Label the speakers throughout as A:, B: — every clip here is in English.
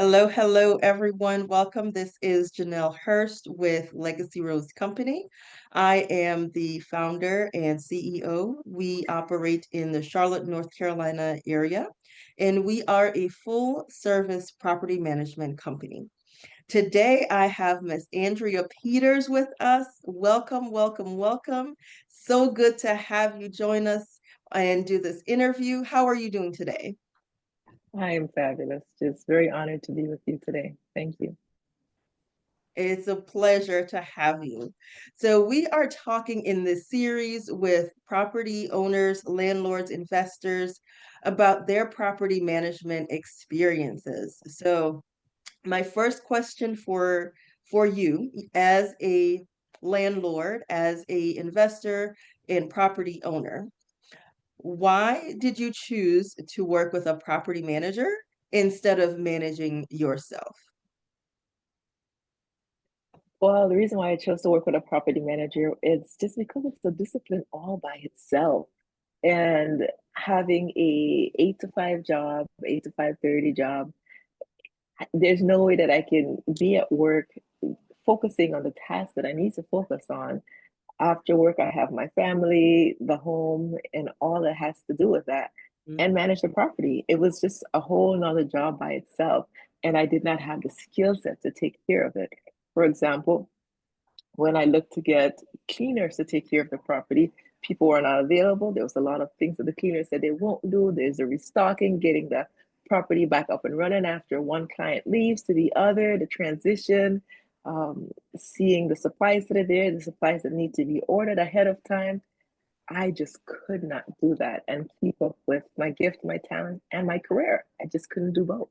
A: Hello, hello, everyone. Welcome. This is Janelle Hurst with Legacy Rose Company. I am the founder and CEO. We operate in the Charlotte, North Carolina area, and we are a full service property management company. Today, I have Miss Andrea Peters with us. Welcome, welcome, welcome. So good to have you join us and do this interview. How are you doing today?
B: I am fabulous. Just very honored to be with you today. Thank you.
A: It's a pleasure to have you. So, we are talking in this series with property owners, landlords, investors about their property management experiences. So, my first question for you as a landlord, as a investor and property owner, why did you choose to work with a property manager instead of managing yourself?
B: Well, the reason why I chose to work with a property manager is just because it's a discipline all by itself. And having a 8 to 5 job, 8 to 5:30 job, there's no way that I can be at work focusing on the tasks that I need to focus on. After work, I have my family, the home, and all that has to do with that, and manage the property. It was just a whole nother job by itself. And I did not have the skill set to take care of it. For example, when I looked to get cleaners to take care of the property, people were not available. There was a lot of things that the cleaners said they won't do. There's the restocking, getting the property back up and running after one client leaves to the other, the transition, seeing the supplies that are there, the supplies that need to be ordered ahead of time. I just could not do that and keep up with my gift, my talent, and my career. I just couldn't do both.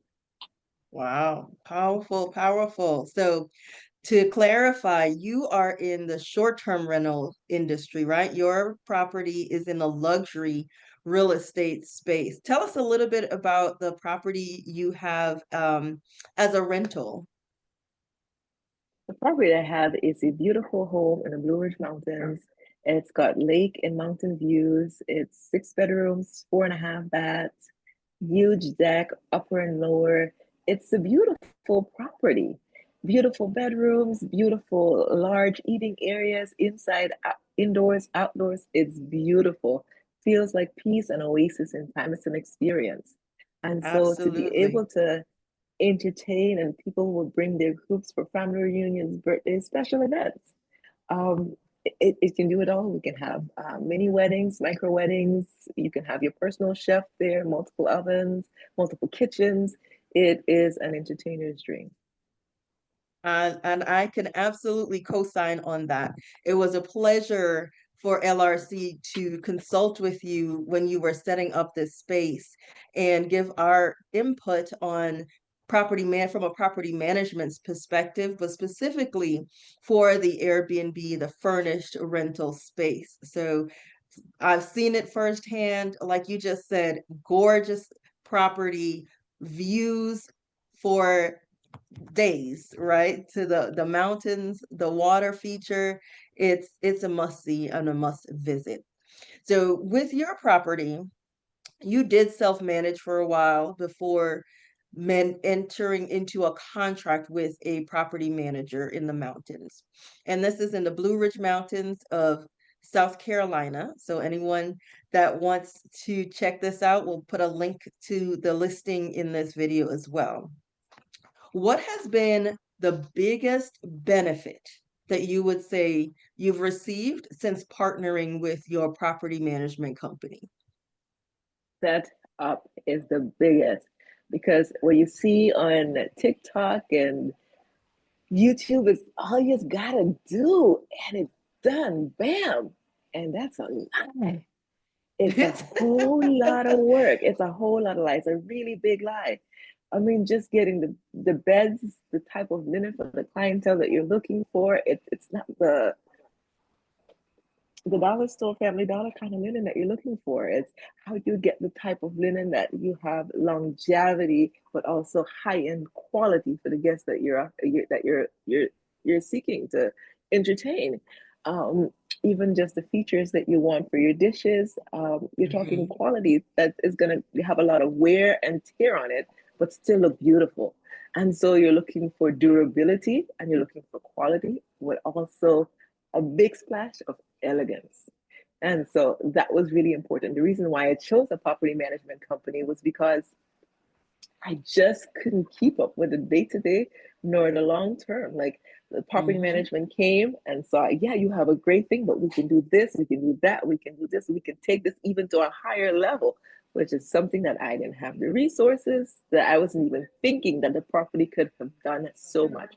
A: Wow, powerful, powerful. So, to clarify, you are in the short-term rental industry, right? Your property is in a luxury real estate space. Tell us a little bit about the property you have as a rental.
B: The property I have is a beautiful home in the Blue Ridge Mountains. It's got lake and mountain views. It's 6 bedrooms, 4.5 baths, huge deck, upper and lower. It's a beautiful property. Beautiful bedrooms, beautiful large eating areas, inside, indoors, outdoors. It's beautiful. Feels like peace and oasis in time. It's an experience. And so to be
A: Absolutely.
B: able to entertain and people will bring their groups for family reunions, birthdays, special events. Um, it can do it all. We can have mini weddings, micro weddings. You can have your personal chef there, multiple ovens, multiple kitchens. It is an entertainer's dream.
A: And I can absolutely co-sign on that. It was a pleasure for LRC to consult with you when you were setting up this space and give our input on from a property management's perspective, but specifically for the Airbnb, the furnished rental space. So I've seen it firsthand, like you just said, gorgeous property, views for days, right? To the mountains, the water feature. It's a must see and a must visit. So with your property, you did self-manage for a while before entering into a contract with a property manager in the mountains. And this is in the Blue Ridge Mountains of South Carolina. So anyone that wants to check this out, we'll put a link to the listing in this video as well. What has been the biggest benefit that you would say you've received since partnering with your property management company?
B: Set up is the biggest because what you see on TikTok and YouTube is all you just gotta do, and it's done. Bam. And that's a lie. It's a whole lot of work. It's a whole lot of lie. It's a really big lie. I mean, just getting the beds, the type of linen for the clientele that you're looking for. It's not the dollar store, Family Dollar kind of linen that you're looking for. It's how you get the type of linen that you have longevity, but also high end quality for the guests that you're seeking to entertain. Um, Even just the features that you want for your dishes. You're talking
A: Mhm.
B: quality that is going to have a lot of wear and tear on it, but still look beautiful. And so you're looking for durability and you're looking for quality, but also a big splash of elegance. And so that was really important. The reason why I chose a property management company was because I just couldn't keep up with the day to day nor the long term. Like the property
A: Mm-hmm.
B: management came and saw, yeah, you have a great thing, but we can do this, we can do that, we can do this, we can take this even to a higher level, which is something that I didn't have the resources, that I wasn't even thinking that the property could have done so much.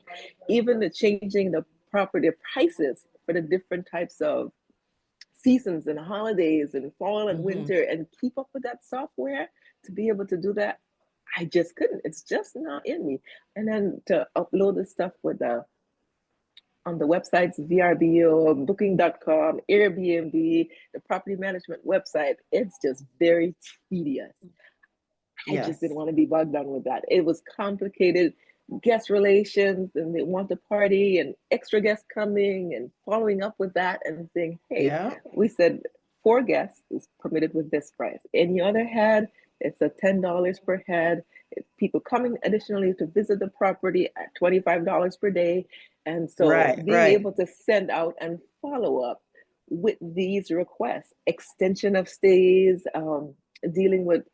B: Even the changing the property prices for the different types of seasons and holidays and fall and
A: Mm-hmm.
B: winter and keep up with that software to be able to do that. I just couldn't. It's just not in me. And then to upload the stuff with the on the websites VRBO, booking.com, Airbnb, the property management website, it's just very tedious. I just didn't
A: Yes.
B: want to be bogged down with that. It was complicated guest relations, and they want the party and extra guests coming and following up with that and saying, hey,
A: Yeah.
B: we said 4 guests is permitted with this price. Any other head, it's a $10 per head. It's people coming additionally to visit the property at $25 per day. And so
A: Right,
B: being
A: right.
B: able to send out and follow up with these requests, extension of stays, dealing with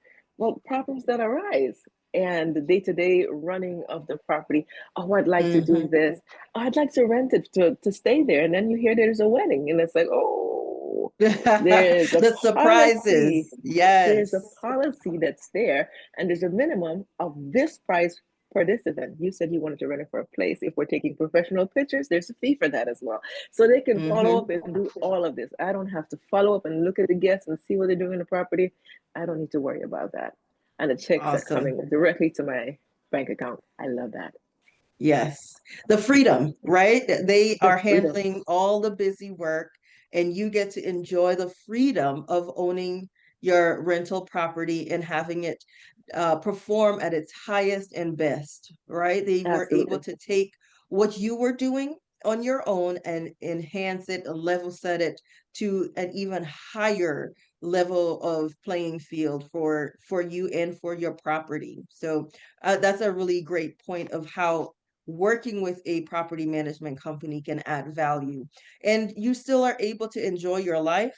B: problems that arise and the day-to-day running of the property. Oh, I'd like to do
A: Mm-hmm.
B: this. Oh, I'd like to rent it to stay there. And then you hear there's a wedding, and it's like, oh, there's a
A: The surprises.
B: policy. There's a
A: Yes.
B: policy that's there, and there's a minimum of this price per this event. You said you wanted to rent it for a place. If we're taking professional pictures, there's a fee for that as well. So they can follow up
A: Mm-hmm.
B: and do all of this. I don't have to follow up and look at the guests and see what they're doing in the property. I don't need to worry about that. And the checks are
A: Awesome.
B: coming directly to my bank account. I love that.
A: Yes. The freedom, right? They
B: The
A: are
B: freedom.
A: handling all the busy work, and you get to enjoy the freedom of owning your rental property and having it perform at its highest and best, right? They were able
B: Absolutely.
A: to take what you were doing on your own and enhance it, level set it to an even higher level of playing field for you and for your property. So that's a really great point of how working with a property management company can add value, and you still are able to enjoy your life,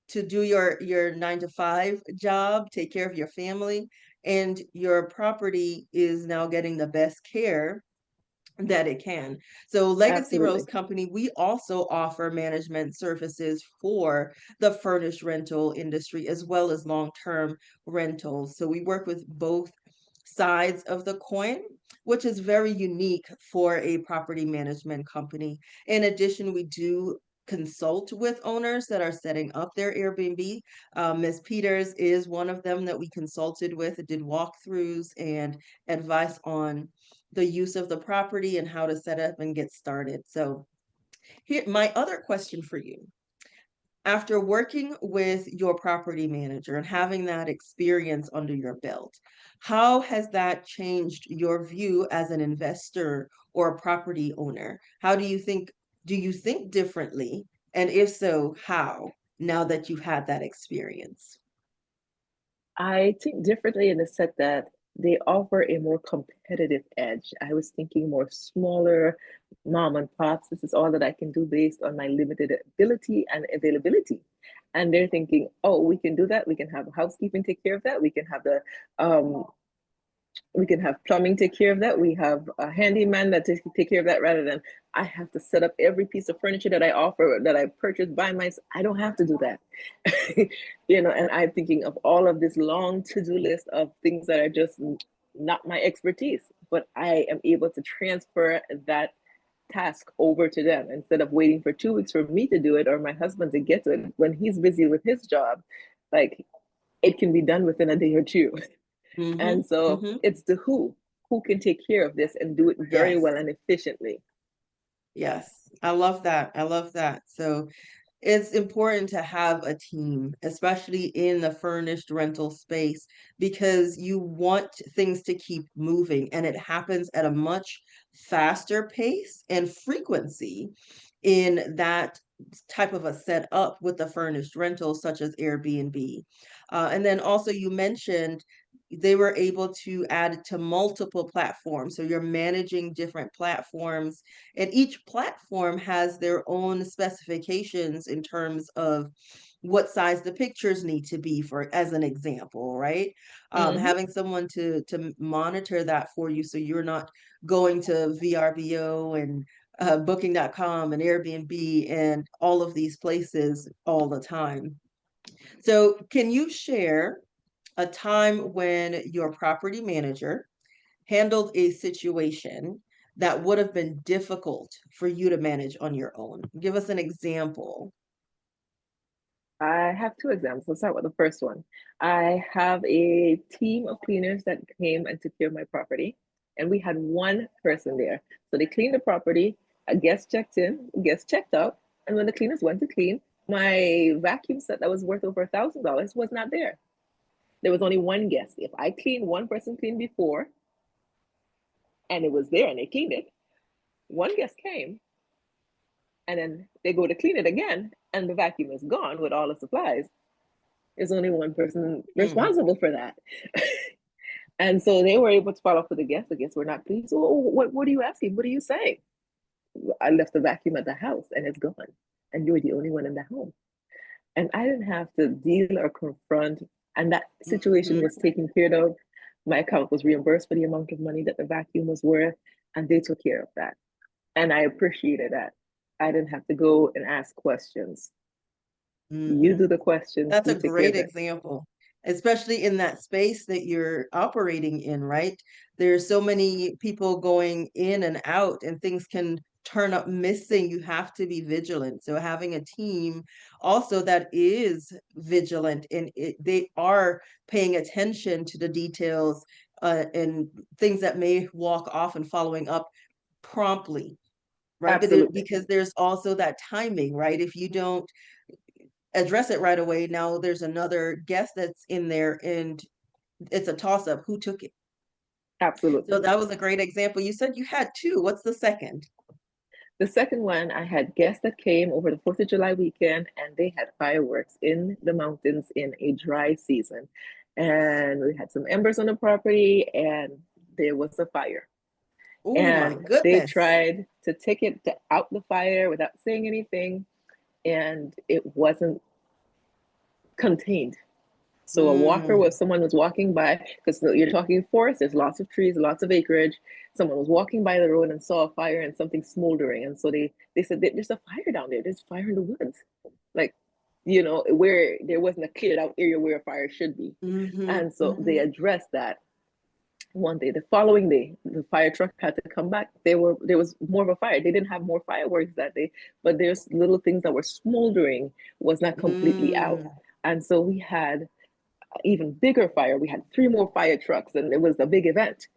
A: to do your 9 to 5 job, take care of your family, and your property is now getting the best care that it can. So Legacy Rose
B: Absolutely.
A: Company, we also offer management services for the furnished rental industry as well as long-term rentals. So we work with both sides of the coin, which is very unique for a property management company. In addition, we do consult with owners that are setting up their Airbnb. Ms. Peters is one of them that we consulted with, did walkthroughs and advice on the use of the property and how to set up and get started. So here, my other question for you. After working with your property manager and having that experience under your belt, how has that changed your view as an investor or a property owner? How do you think differently? And if so, how, now that you've had that experience?
B: I think differently in the set that they offer a more competitive edge. I was thinking more smaller mom and pops. This is all that I can do based on my limited ability and availability. And they're thinking, oh, we can do that. We can have housekeeping take care of that. Um, we can have plumbing take care of that. We have a handyman that take care of that rather than I have to set up every piece of furniture that I offer that I purchase by myself. I don't have to do that. And I'm thinking of all of this long to-do list of things that are just not my expertise, but I am able to transfer that task over to them instead of waiting for 2 weeks for me to do it or my husband to get to it when he's busy with his job. Like it can be done within a day or two.
A: Mm-hmm.
B: And so
A: Mm-hmm.
B: it's the who can take care of this and do it very
A: Yes.
B: well and efficiently.
A: Yes. I love that. I love that. So it's important to have a team, especially in the furnished rental space, because you want things to keep moving and it happens at a much faster pace and frequency in that type of a setup with the furnished rentals such as Airbnb. And then also you mentioned they were able to add to multiple platforms. So you're managing different platforms, and each platform has their own specifications in terms of what size the pictures need to be, for as an example, right?
B: Hmm.
A: Having someone to monitor that for you, so you're not going to VRBO and Booking.com and Airbnb and all of these places all the time. So, can you share a time when your property manager handled a situation that would have been difficult for you to manage on your own? Give us an example.
B: I have two examples. Let's start with the first one. I have a team of cleaners that came and took care of my property, and we had one person there. So they cleaned the property, a guest checked in, a guest checked out, and when the cleaners went to clean, my vacuum set that was worth over $1,000 was not there. There was only one guest. If I cleaned, one person cleaned before, and it was there, and they cleaned it. One guest came, and then they go to clean it again, and the vacuum is gone with all the supplies. There's only one person
A: Hmm.
B: responsible for that. And so they were able to follow up with the guests. The guests were not pleased. So, what are you asking? What are you saying? I left the vacuum at the house and it's gone. And you were the only one in the home. And I didn't have to deal or confront. And that situation was
A: Hmm.
B: taken care of. My account was reimbursed for the amount of money that the vacuum was worth. And they took care of that. And I appreciated that. I didn't have to go and ask questions. You
A: Hmm.
B: do the questions,
A: That's
B: we
A: a
B: take care
A: great
B: of it.
A: example, especially in that space that you're operating in, right? There's so many people going in and out, and things can turn up missing. You have to be vigilant. So having a team also that is vigilant, and they are paying attention to the details, and things that may walk off, and following up promptly, right?
B: Absolutely.
A: Because there's also that timing, right? If you don't address it right away, now there's another guest that's in there, and it's a toss up who took it. So
B: Absolutely.
A: that was a great example. You said you had two. What's the second?
B: The second one, I had guests that came over the 4th of July weekend and they had fireworks in the mountains in a dry season. And we had some embers on the property and there was a fire.
A: Oh my
B: And they
A: goodness.
B: tried to take it to out the fire without saying anything, and it wasn't contained. So a walker
A: Mm,
B: was someone was walking by because you're talking forest. There's lots of trees, lots of acreage. Someone was walking by the road and saw a fire and something smoldering, and so they said there's a fire down there. There's fire in the woods, like where there wasn't a cleared out area where a fire should be,
A: mm-hmm,
B: and so they
A: mm-hmm.
B: addressed that one day. The following day, the fire truck had to come back. There was more of a fire. They didn't have more fireworks that day, but there's little things that were smoldering, was not completely out,
A: Mm,
B: and so we had even bigger fire. We had three more fire trucks, and it was a big event.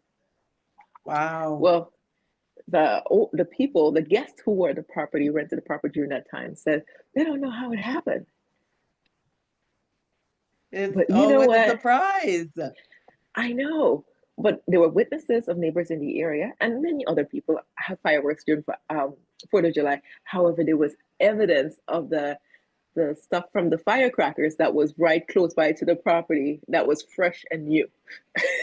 A: wow.
B: Well, the people, the guests who were at the property, rented the property during that time, said they don't know how it happened.
A: It's
B: But you know
A: always a
B: what?
A: surprise.
B: I know. But there were witnesses of neighbors in the area, and many other people have fireworks during 4th of July. However, there was evidence of the stuff from the firecrackers that was right close by to the property that was fresh and new.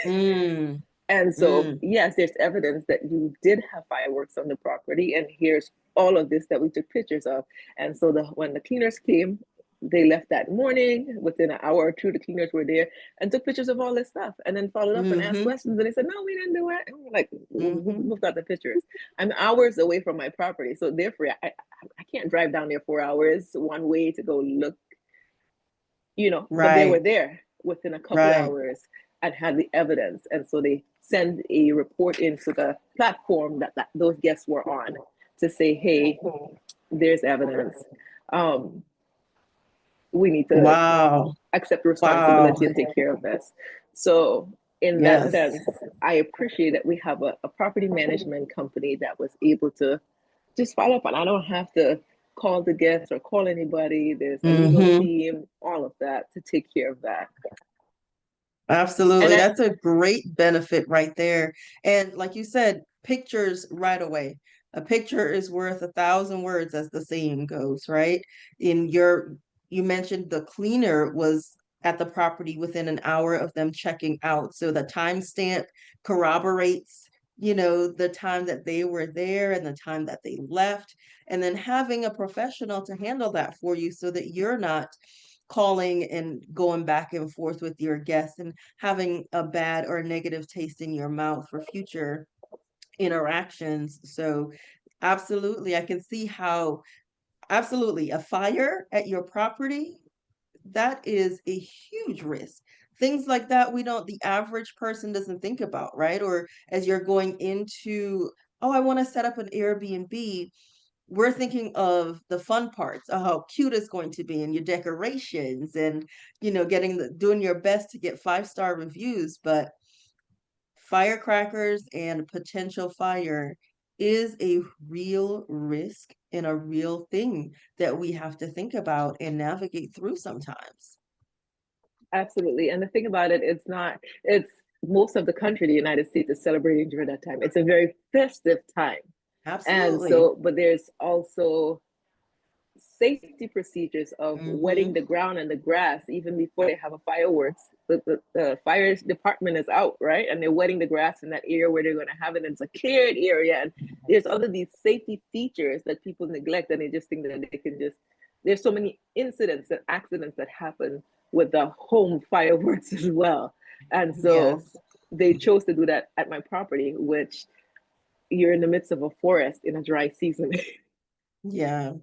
A: Mm,
B: And so,
A: mm,
B: yes, there's evidence that you did have fireworks on the property, and here's all of this that we took pictures of. And so, when the cleaners came, they left that morning. Within an hour or two, the cleaners were there and took pictures of all this stuff, and then followed up and asked
A: mm-hmm,
B: questions. And they said, "No, we didn't do it." And we're like,
A: mm-hmm.
B: "We've got the pictures." I'm hours away from my property, so therefore, I can't drive down there 4 hours one way to go look, but they were
A: Right,
B: there within a couple
A: right.
B: hours and had the evidence. And so they send a report into the platform that those guests were on to say, hey, there's evidence. Um, we need to
A: Wow,
B: accept
A: wow.
B: responsibility and take care of this. So, in that
A: Yes.
B: sense, I appreciate that we have a property management company that was able to just follow up. And I don't have to call the guests or call anybody. There's a legal
A: Mm-hmm.
B: team, all of that to take care of that. And
A: Absolutely.
B: I,
A: That's a great benefit right there. And like you said, pictures right away. A picture is worth 1,000 words, as the saying goes, right? You mentioned the cleaner was at the property within an hour of them checking out. So the timestamp corroborates, the time that they were there and the time that they left. And then having a professional to handle that for you so that you're not calling and going back and forth with your guests and having a bad or negative taste in your mouth for future interactions. So, absolutely, I can see how, absolutely, a fire at your property, that is a huge risk. Things like that, the average person doesn't think about, right? Or as you're going into, oh, I want to set up an Airbnb, we're thinking of the fun parts, of how cute it's going to be and your decorations and, doing your best to get 5-star reviews. But firecrackers and potential fire is a real risk and a real thing that we have to think about and navigate through sometimes.
B: Absolutely. And the thing about it, it's most of the country, the United States, is celebrating during that time. It's a very festive time. And
A: Absolutely.
B: so, but there's also safety procedures of wetting
A: Mm-hmm.
B: the ground and the grass even before they have a fireworks. The fire department is out, right? And they're wetting the grass in that area where they're going to have it. And it's a cleared area. And there's other these safety features that people neglect, and they just think that they can just, there's so many incidents and accidents that happen with the home fireworks as well. And so
A: Yes.
B: they chose to do that at my property, which you're in the midst of a forest in a dry season.
A: Yeah.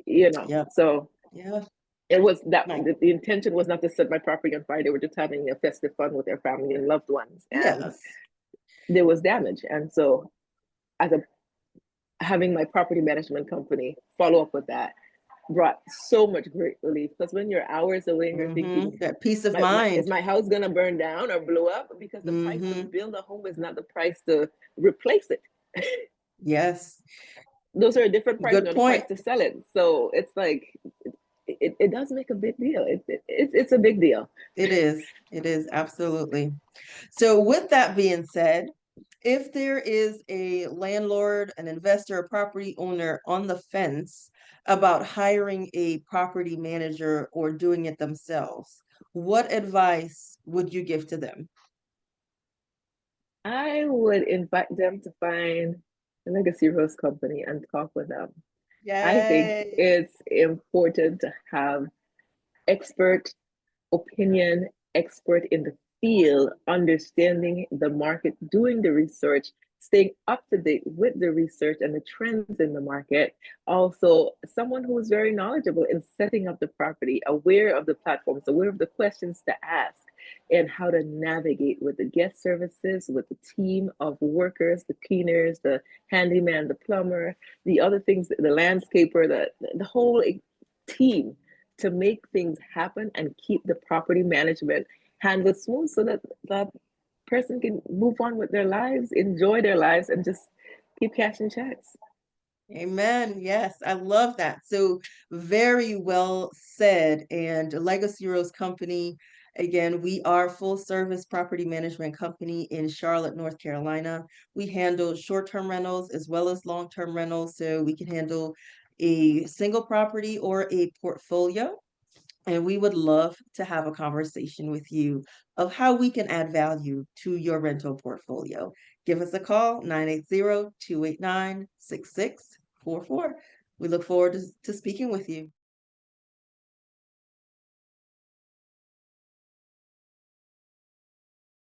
B: you know.
A: Yep.
B: So
A: Yeah.
B: it was that
A: Right.
B: the intention was not to set my property on fire. They were just having a festive fun with their family and loved ones, and
A: Yes.
B: there was damage. And so, as a having my property management company follow up with that brought so much great relief, because when you're hours away and you're thinking,
A: Mm-hmm. That peace of
B: is
A: mind.
B: my house gonna burn down or blow up? Because the price to
A: Mm-hmm.
B: build a home is not the price to replace it.
A: Yes.
B: Those are a different price
A: Good
B: than the price
A: point.
B: to sell it. So it's like it does make a big deal. It's a big deal.
A: It is. It is absolutely. So, with that being said, if there is a landlord, an investor, a property owner on the fence about hiring a property manager or doing it themselves, what advice would you give to them?
B: I would invite them to find a legacy rose company and talk with them. I think
A: Yay.
B: it's important to have expert opinion, expert in the field, understanding the market, doing the research, staying up to date with the research and the trends in the market. Also, someone who is very knowledgeable in setting up the property, aware of the platforms, aware of the questions to ask, and how to navigate with the guest services, with the team of workers, the cleaners, the handyman, the plumber, the other things, the landscaper, the whole team to make things happen and keep the property management handled smooth so that that person can move on with their lives, enjoy their lives, and just keep cashing checks.
A: Amen. Yes, I love that. So very well said. And Legacy Rose Company, again, we are full service property management company in Charlotte, North Carolina. We handle short-term rentals as well as long-term rentals. So we can handle a single property or a portfolio. And we would love to have a conversation with you of how we can add value to your rental portfolio. Give us a call, 980-289-6644. We look forward to speaking with you.